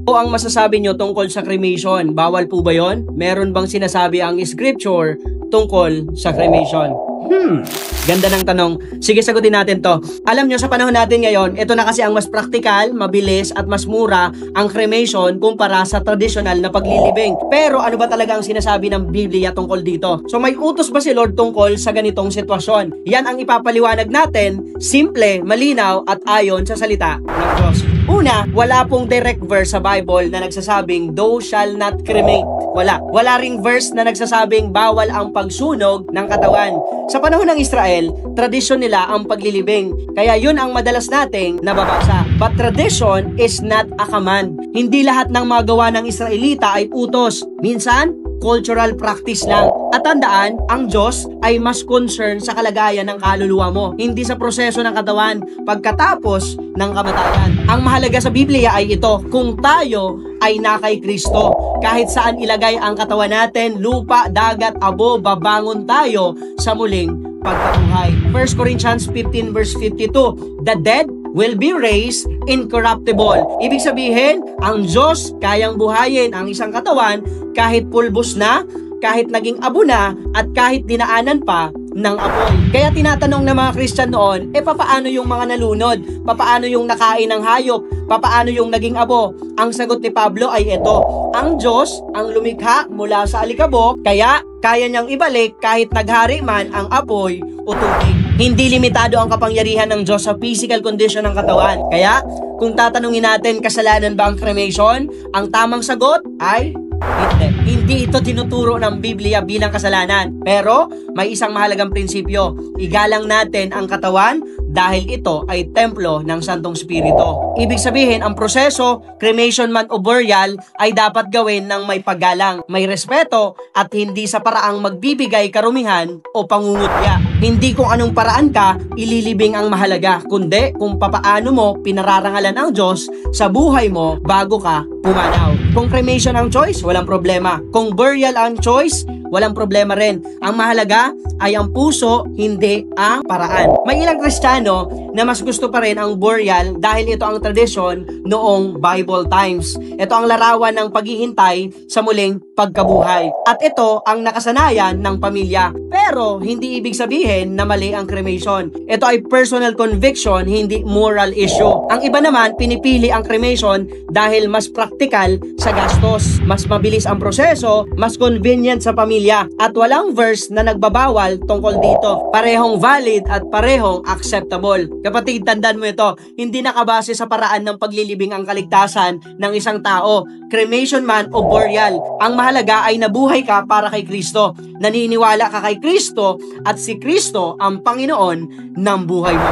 O ang masasabi nyo tungkol sa cremation? Bawal po ba yon? Meron bang sinasabi ang scripture tungkol sa cremation? Ganda ng tanong. Sige, sagutin natin to. Alam nyo, sa panahon natin ngayon, ito na kasi ang mas praktikal, mabilis, at mas mura ang cremation kumpara sa tradisyonal na paglilibing. Pero ano ba talaga ang sinasabi ng Biblia tungkol dito? So may utos ba si Lord tungkol sa ganitong sitwasyon? Yan ang ipapaliwanag natin, simple, malinaw, at ayon sa salita ng Diyos. Una, wala pong direct verse sa Bible na nagsasabing, "Thou shall not cremate." Wala. Wala ring verse na nagsasabing bawal ang pagsunog ng katawan. Sa panahon ng Israel, tradisyon nila ang paglilibing. Kaya yun ang madalas nating nababasa. But tradition is not a command. Hindi lahat ng magawa ng Israelita ay utos. Minsan, cultural practice lang. At tandaan, ang Diyos ay mas concerned sa kalagayan ng kaluluwa mo, hindi sa proseso ng katawan pagkatapos ng kamatayan. Ang mahalaga sa Biblia ay ito, kung tayo ay na kay Kristo, kahit saan ilagay ang katawan natin, lupa, dagat, abo, babangon tayo sa muling pagkabuhay. 1 Corinthians 15 verse 52, the dead will be raised incorruptible. Ibig sabihin, ang Diyos kayang buhayin ang isang katawan kahit pulbos na, kahit naging abo na, at kahit dinaanan pa ng apoy. Kaya tinatanong ng mga Christian noon, papaano yung mga nalunod? Papaano yung nakain ng hayop? Papaano yung naging abo? Ang sagot ni Pablo ay ito, ang Diyos ang lumikha mula sa alikabok, kaya kaya niyang ibalik kahit naghari man ang apoy o tubig. Hindi limitado ang kapangyarihan ng Diyos sa physical condition ng katawan. Kaya, kung tatanungin natin, kasalanan ba ang cremation? Ang tamang sagot ay hindi. Hindi ito tinuturo ng Biblia bilang kasalanan. Pero, may isang mahalagang prinsipyo. Igalang natin ang katawan dahil ito ay templo ng Santong Espiritu. Ibig sabihin, ang proseso, cremation man o burial, ay dapat gawin ng may paggalang, may respeto, at hindi sa paraang magbibigay karumihan o pangungutya. Hindi kung anong paraan ka ililibing ang mahalaga, kundi kung papaano mo pinararangalan ang Diyos sa buhay mo bago ka pumanaw. Kung cremation ang choice, walang problema. Kung burial ang choice, walang problema rin. Ang mahalaga ay ang puso, hindi ang paraan. May ilang Kristiyano na mas gusto pa rin ang burial dahil ito ang tradisyon noong Bible times. Ito ang larawan ng paghihintay sa muling pagkabuhay. At ito ang nakasanayan ng pamilya. Pero hindi ibig sabihin na mali ang cremation. Ito ay personal conviction, hindi moral issue. Ang iba naman, pinipili ang cremation dahil mas praktikal sa gastos. Mas mabilis ang proseso, mas convenient sa pamilya. At walang verse na nagbabawal tungkol dito. Parehong valid at parehong acceptable. Kapatid, tandaan mo ito, hindi nakabase sa paraan ng paglilibing ang kaligtasan ng isang tao, cremation man o burial. Ang mahalaga ay nabuhay ka para kay Kristo. Naniniwala ka kay Kristo at si Kristo ang Panginoon ng buhay mo.